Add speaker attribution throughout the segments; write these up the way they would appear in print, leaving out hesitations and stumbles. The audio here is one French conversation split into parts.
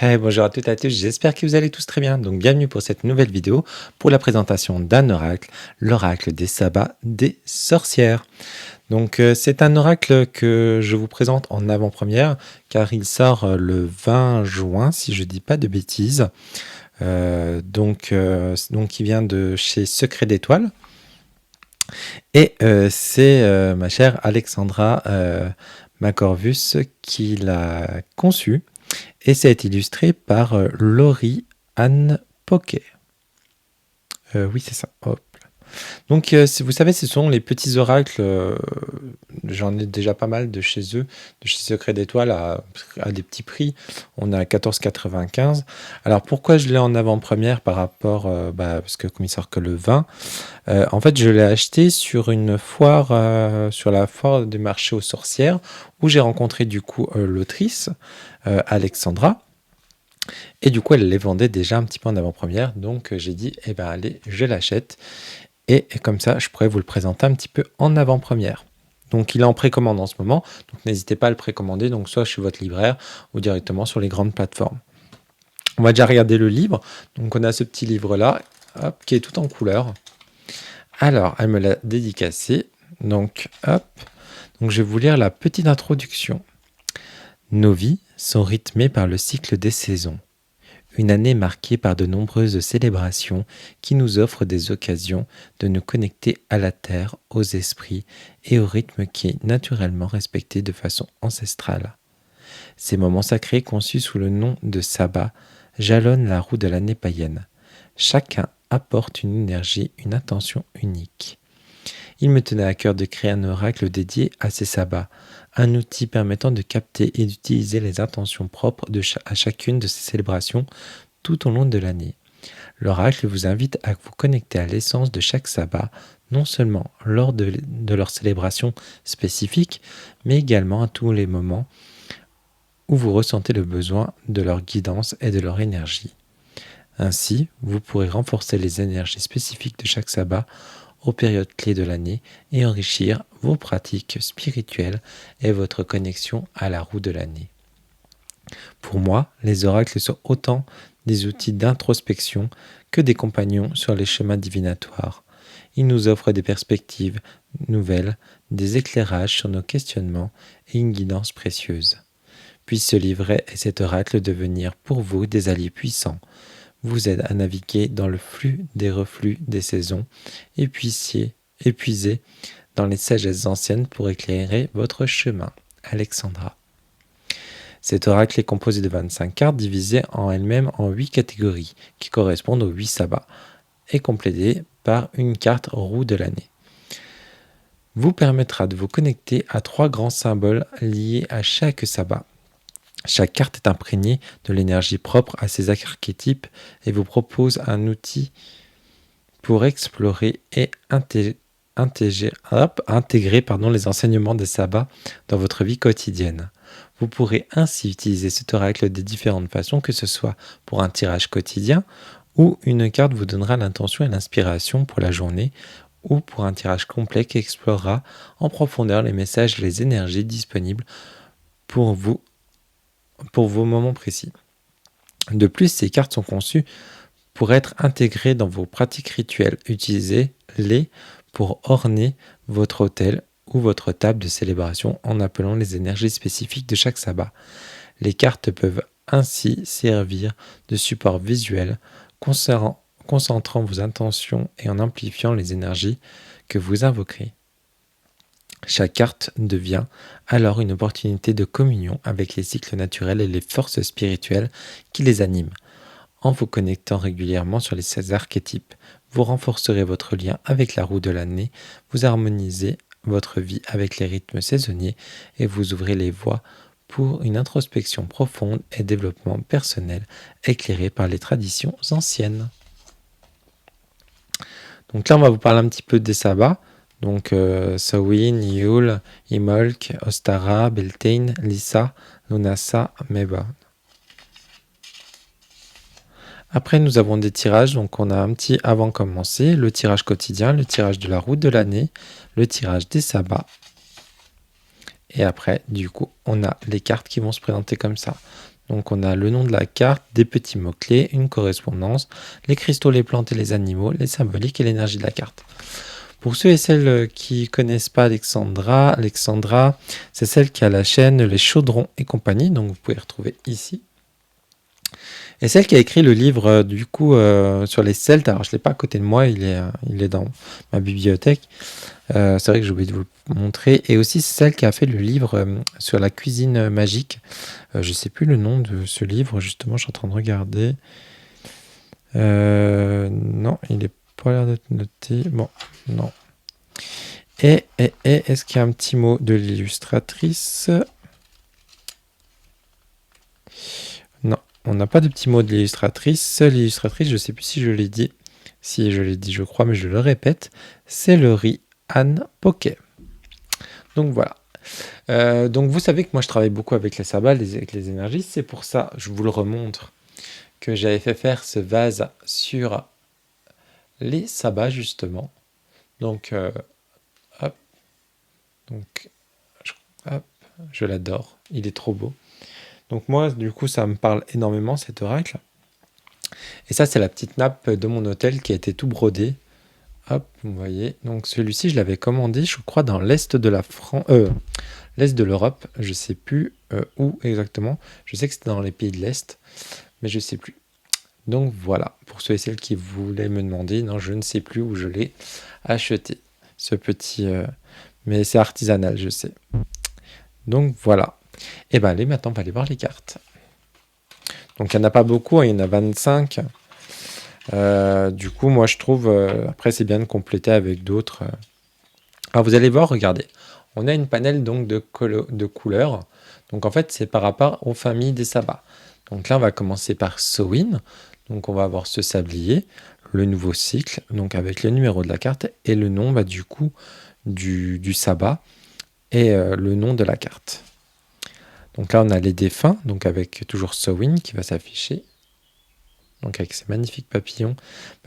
Speaker 1: Hey, bonjour à toutes et à tous, j'espère que vous allez tous très bien. Donc bienvenue pour cette nouvelle vidéo pour la présentation d'un oracle, l'oracle des sabbats des sorcières. Donc c'est un oracle que je vous présente en avant-première car il sort le 20 juin si je dis pas de bêtises. Donc il vient de chez Secret d'Étoile et c'est ma chère Alexandra Macorvus qui l'a conçu. Et ça a été illustré par Laurie Anne Poquet. Oui, c'est ça. Hop. Donc, vous savez, ce sont les petits oracles. J'en ai déjà pas mal de chez eux, de chez Secret d'Étoile à des petits prix. On est à 14,95. Alors, pourquoi je l'ai en avant-première par rapport, parce que comme il sort que le 20, en fait, je l'ai acheté sur une foire, sur la foire des marchés aux sorcières, où j'ai rencontré du coup l'autrice, Alexandra. Et du coup, elle les vendait déjà un petit peu en avant-première. Donc, j'ai dit, eh ben, allez, je l'achète. Et comme ça, je pourrais vous le présenter un petit peu en avant-première. Donc, il est en précommande en ce moment. Donc, n'hésitez pas à le précommander. Donc, soit chez votre libraire ou directement sur les grandes plateformes. On va déjà regarder le livre. Donc, on a ce petit livre-là, hop, qui est tout en couleur. Alors, elle me l'a dédicacé. Donc, hop. Donc, je vais vous lire la petite introduction. Nos vies sont rythmées par le cycle des saisons. Une année marquée par de nombreuses célébrations qui nous offrent des occasions de nous connecter à la terre, aux esprits et au rythme qui est naturellement respecté de façon ancestrale. Ces moments sacrés conçus sous le nom de sabbat jalonnent la roue de l'année païenne. Chacun apporte une énergie, une intention unique. Il me tenait à cœur de créer un oracle dédié à ces sabbats, un outil permettant de capter et d'utiliser les intentions propres à chacune de ces célébrations tout au long de l'année. L'oracle vous invite à vous connecter à l'essence de chaque sabbat, non seulement lors de leur célébration spécifique, mais également à tous les moments où vous ressentez le besoin de leur guidance et de leur énergie. Ainsi, vous pourrez renforcer les énergies spécifiques de chaque sabbat aux périodes clés de l'année et enrichir vos pratiques spirituelles et votre connexion à la roue de l'année. Pour moi, les oracles sont autant des outils d'introspection que des compagnons sur les chemins divinatoires. Ils nous offrent des perspectives nouvelles, des éclairages sur nos questionnements et une guidance précieuse. Puisse ce livret et cet oracle devenir pour vous des alliés puissants, vous aident à naviguer dans le flux des reflux des saisons et puissiez épuiser dans les sagesses anciennes pour éclairer votre chemin. Alexandra. Cet oracle est composé de 25 cartes divisées en elles-mêmes en 8 catégories qui correspondent aux 8 sabbats et complétées par une carte roue de l'année. Vous permettra de vous connecter à 3 grands symboles liés à chaque sabbat. Chaque carte est imprégnée de l'énergie propre à ces archétypes et vous propose un outil pour explorer et intégrer les enseignements des sabbats dans votre vie quotidienne. Vous pourrez ainsi utiliser cet oracle de différentes façons, que ce soit pour un tirage quotidien, où une carte vous donnera l'intention et l'inspiration pour la journée, ou pour un tirage complet qui explorera en profondeur les messages et les énergies disponibles pour vos moments précis. De plus, ces cartes sont conçues pour être intégrées dans vos pratiques rituelles. Utilisez-les pour orner votre autel ou votre table de célébration en appelant les énergies spécifiques de chaque sabbat. Les cartes peuvent ainsi servir de support visuel, concentrant vos intentions et en amplifiant les énergies que vous invoquerez. Chaque carte devient alors une opportunité de communion avec les cycles naturels et les forces spirituelles qui les animent. En vous connectant régulièrement sur ces archétypes, vous renforcerez votre lien avec la roue de l'année, vous harmonisez votre vie avec les rythmes saisonniers et vous ouvrez les voies pour une introspection profonde et développement personnel éclairé par les traditions anciennes. Donc là, on va vous parler un petit peu des sabbats. Donc Samhain, Yule, Imbolc, Ostara, Beltane, Lissa, Lunasa, Meba. Après, nous avons des tirages, donc on a un petit avant commencer, le tirage quotidien, le tirage de la route de l'année, le tirage des sabbats. Et après, du coup, on a les cartes qui vont se présenter comme ça. Donc on a le nom de la carte, des petits mots-clés, une correspondance, les cristaux, les plantes et les animaux, les symboliques et l'énergie de la carte. Pour ceux et celles qui connaissent pas Alexandra, c'est celle qui a la chaîne Les Chaudrons et compagnie, donc vous pouvez retrouver ici. Et celle qui a écrit le livre sur les Celtes, alors je ne l'ai pas à côté de moi, il est dans ma bibliothèque. C'est vrai que j'ai oublié de vous le montrer. Et aussi c'est celle qui a fait le livre sur la cuisine magique. Je ne sais plus le nom de ce livre, justement, je suis en train de regarder. Non, il n'est pas l'air d'être noté. Bon, non. Et est-ce qu'il y a un petit mot de l'illustratrice? Non, on n'a pas de petit mot de l'illustratrice. L'illustratrice, je ne sais plus si je l'ai dit. Si je l'ai dit, je crois, mais je le répète, c'est Laurie Anne Poquet. Donc voilà. Donc vous savez que moi je travaille beaucoup avec les sabbats, avec les énergies. C'est pour ça, je vous le remontre, que j'avais fait faire ce vase sur les sabbats justement. Donc, hop, donc, hop, je l'adore. Il est trop beau. Donc moi, du coup, ça me parle énormément cet oracle. Et ça, c'est la petite nappe de mon hôtel qui a été tout brodée. Hop, vous voyez. Donc celui-ci, je l'avais commandé, je crois, dans l'est de l'est de l'Europe. Je sais plus où exactement. Je sais que c'était dans les pays de l'est, mais je sais plus. Donc voilà, pour ceux et celles qui voulaient me demander, non, je ne sais plus où je l'ai acheté. Ce petit, mais c'est artisanal, je sais. Donc voilà. Et bien allez, maintenant on va aller voir les cartes. Donc il n'y en a pas beaucoup, hein, il y en a 25. Du coup, moi je trouve, après c'est bien de compléter avec d'autres. Alors vous allez voir, regardez, on a une panel donc de couleurs. Donc en fait c'est par rapport aux familles des sabbats. Donc là on va commencer par Samhain. Donc on va avoir ce sablier, le nouveau cycle, donc avec le numéro de la carte et le nom du coup du sabbat et le nom de la carte. Donc là on a les défunts, donc avec toujours Samhain qui va s'afficher. Donc avec ces magnifiques papillons,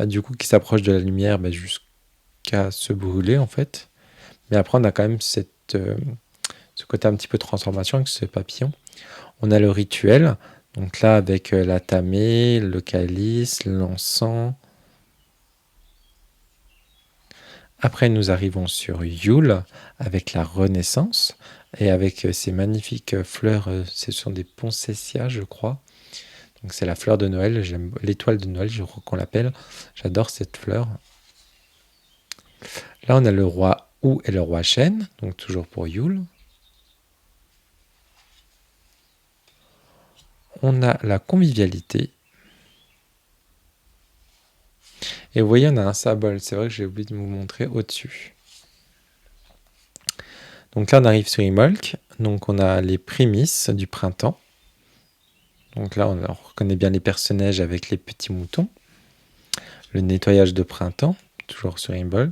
Speaker 1: du coup qui s'approchent de la lumière jusqu'à se brûler en fait. Mais après on a quand même ce côté un petit peu transformation avec ce papillon. On a le rituel, donc là avec la tamée, le calice, l'encens. Après nous arrivons sur Yule avec la Renaissance et avec ces magnifiques fleurs, ce sont des poncésias je crois. Donc c'est la fleur de Noël, j'aime l'étoile de Noël, je crois qu'on l'appelle. J'adore cette fleur. Là on a le roi Ou et le roi Chêne, donc toujours pour Yule. On a la convivialité. Et vous voyez, on a un symbole. C'est vrai que j'ai oublié de vous montrer au-dessus. Donc là, on arrive sur Imbolc. Donc on a les prémices du printemps. Donc là, on reconnaît bien les personnages avec les petits moutons. Le nettoyage de printemps, toujours sur Imbolc.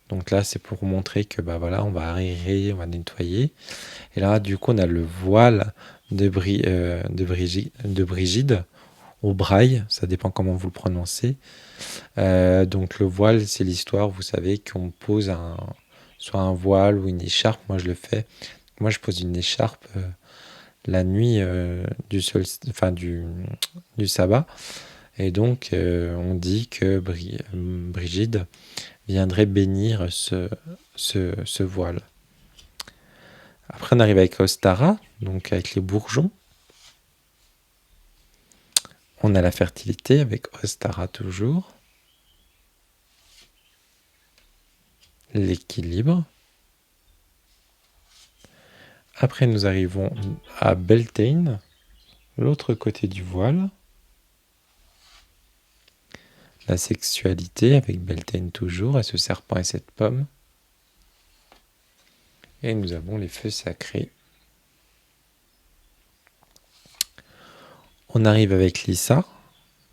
Speaker 1: Donc là, c'est pour montrer que voilà, on va aérer, on va nettoyer. Et là, du coup, on a le voile de Brigide, au braille, ça dépend comment vous le prononcez. Donc le voile, c'est l'histoire, vous savez, qu'on pose soit un voile ou une écharpe. Moi, je le fais. Moi, je pose une écharpe la nuit du sabbat. Et donc, on dit que Brigide viendrait bénir ce voile. Après, on arrive avec Ostara, donc avec les bourgeons. On a la fertilité avec Ostara toujours. L'équilibre. Après, nous arrivons à Beltane, l'autre côté du voile. La sexualité avec Beltane toujours, et ce serpent et cette pomme. Et nous avons les feux sacrés. On arrive avec Lissa,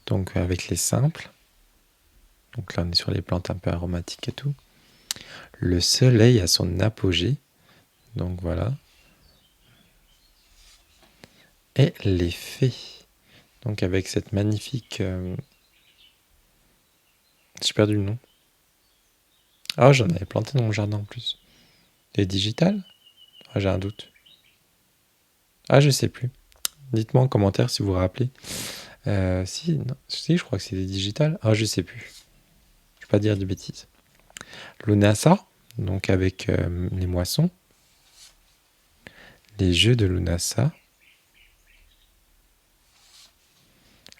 Speaker 1: donc avec les simples. Donc là, on est sur les plantes un peu aromatiques et tout. Le soleil à son apogée. Donc voilà. Et les fées. Donc avec cette magnifique... J'ai perdu le nom. Ah, j'en avais planté dans mon jardin en plus. Les digitales? Ah, j'ai un doute. Ah, je sais plus. Dites-moi en commentaire si vous vous rappelez. Si, non, si, je crois que c'est des digitales. Ah, je sais plus. Je vais pas dire de bêtises. Lunasa, donc avec les moissons. Les jeux de Lunasa.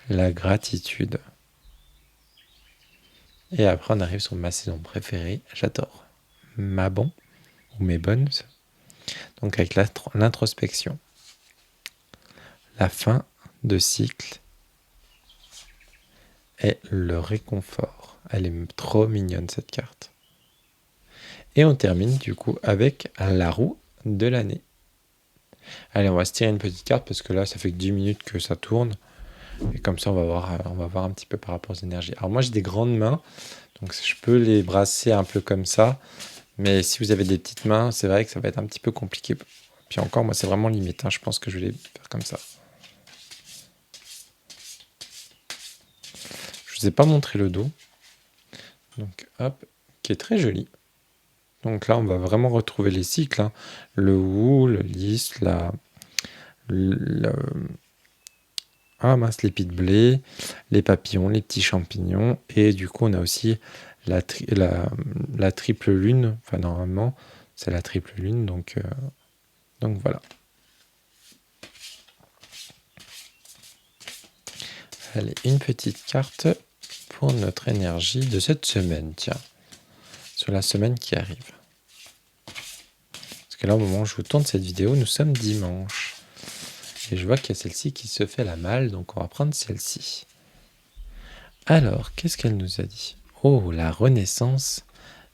Speaker 1: La gratitude. Et après, on arrive sur ma saison préférée. J'adore. Ma bon ou mes bonnes. Donc avec l'introspection. La fin de cycle et le réconfort. Elle est trop mignonne cette carte. Et on termine du coup avec la roue de l'année. Allez, on va se tirer une petite carte parce que là, ça fait que 10 minutes que ça tourne. Et comme ça, on va voir un petit peu par rapport aux énergies. Alors moi, j'ai des grandes mains, donc je peux les brasser un peu comme ça. Mais si vous avez des petites mains, c'est vrai que ça va être un petit peu compliqué. Puis encore, moi, c'est vraiment limite. Je pense que je vais les faire comme ça. Je vous ai pas montré le dos. Donc, hop, qui est très joli. Donc là, on va vraiment retrouver les cycles. Le hou, le lys, les pis de blé, les papillons, les petits champignons. Et du coup, on a aussi la triple lune. Enfin, normalement, c'est la triple lune. Donc voilà. Allez, une petite carte pour notre énergie de cette semaine. Tiens, sur la semaine qui arrive. Parce que là, au moment où je vous tourne cette vidéo, nous sommes dimanche. Et je vois qu'il y a celle-ci qui se fait la malle, donc on va prendre celle-ci. Alors, qu'est-ce qu'elle nous a dit? Oh, la renaissance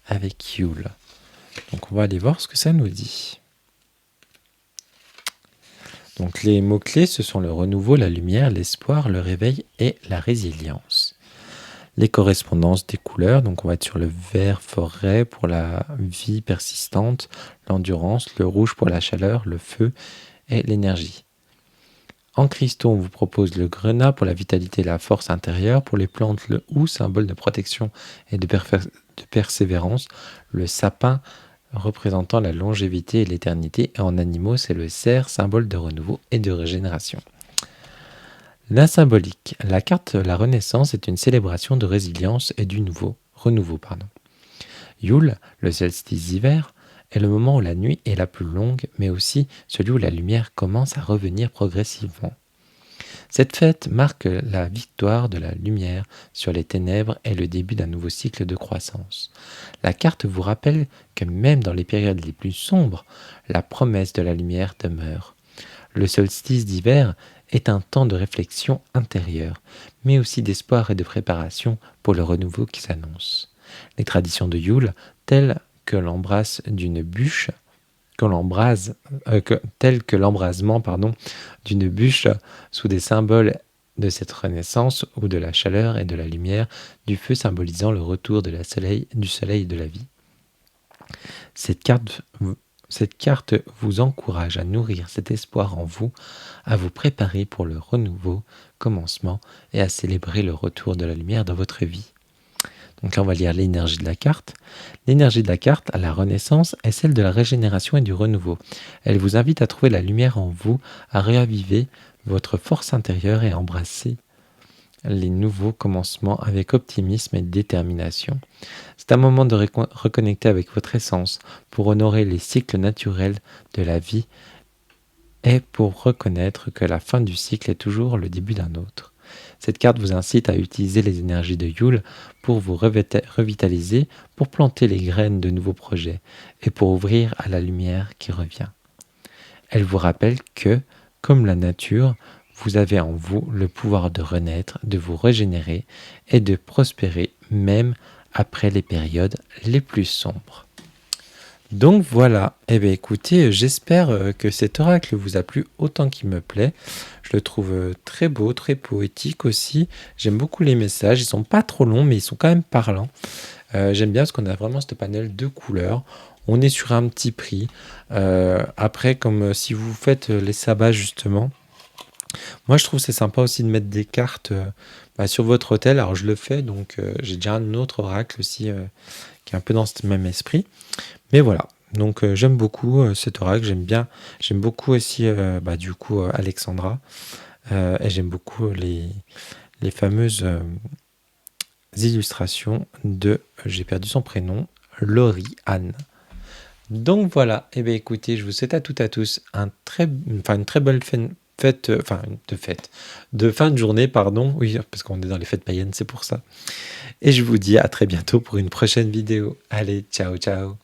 Speaker 1: avec Yule. Donc on va aller voir ce que ça nous dit. Donc les mots-clés, ce sont le renouveau, la lumière, l'espoir, le réveil et la résilience. Les correspondances des couleurs, donc on va être sur le vert forêt pour la vie persistante, l'endurance, le rouge pour la chaleur, le feu et l'énergie. En cristaux, on vous propose le grenat pour la vitalité et la force intérieure. Pour les plantes, le hou, symbole de protection et de persévérance. Le sapin, représentant la longévité et l'éternité. Et en animaux, c'est le cerf, symbole de renouveau et de régénération. La symbolique. La carte de la Renaissance est une célébration de résilience et du renouveau. Yule, le solstice d'hiver, est le moment où la nuit est la plus longue, mais aussi celui où la lumière commence à revenir progressivement. Cette fête marque la victoire de la lumière sur les ténèbres et le début d'un nouveau cycle de croissance. La carte vous rappelle que même dans les périodes les plus sombres, la promesse de la lumière demeure. Le solstice d'hiver est un temps de réflexion intérieure, mais aussi d'espoir et de préparation pour le renouveau qui s'annonce. Les traditions de Yule, telles que l'embrasse d'une bûche, tel que l'embrasement d'une bûche sous des symboles de cette renaissance ou de la chaleur et de la lumière, du feu symbolisant le retour du soleil et de la vie. Cette carte vous encourage à nourrir cet espoir en vous, à vous préparer pour le renouveau commencement et à célébrer le retour de la lumière dans votre vie. Donc là, on va lire l'énergie de la carte. L'énergie de la carte, à la Renaissance, est celle de la régénération et du renouveau. Elle vous invite à trouver la lumière en vous, à réaviver votre force intérieure et à embrasser les nouveaux commencements avec optimisme et détermination. C'est un moment de reconnecter avec votre essence pour honorer les cycles naturels de la vie et pour reconnaître que la fin du cycle est toujours le début d'un autre. Cette carte vous incite à utiliser les énergies de Yule pour vous revitaliser, pour planter les graines de nouveaux projets et pour ouvrir à la lumière qui revient. Elle vous rappelle que, comme la nature, vous avez en vous le pouvoir de renaître, de vous régénérer et de prospérer même après les périodes les plus sombres. Donc voilà, écoutez, j'espère que cet oracle vous a plu autant qu'il me plaît. Je le trouve très beau, très poétique aussi. J'aime beaucoup les messages, ils sont pas trop longs mais ils sont quand même parlants. J'aime bien parce qu'on a vraiment ce panel de couleurs. On est sur un petit prix. Après, comme si vous faites les sabbats justement, moi je trouve que c'est sympa aussi de mettre des cartes sur votre hôtel. Alors je le fais, donc j'ai déjà un autre oracle aussi qui est un peu dans ce même esprit. Mais voilà, Donc j'aime beaucoup cet oracle, j'aime beaucoup aussi du coup Alexandra, et j'aime beaucoup les fameuses illustrations de, j'ai perdu son prénom, Laurie Anne. Donc voilà, et bien écoutez, je vous souhaite à toutes et à tous une très bonne fête, de fin de journée, pardon, oui, parce qu'on est dans les fêtes païennes, c'est pour ça. Et je vous dis à très bientôt pour une prochaine vidéo. Allez, ciao, ciao.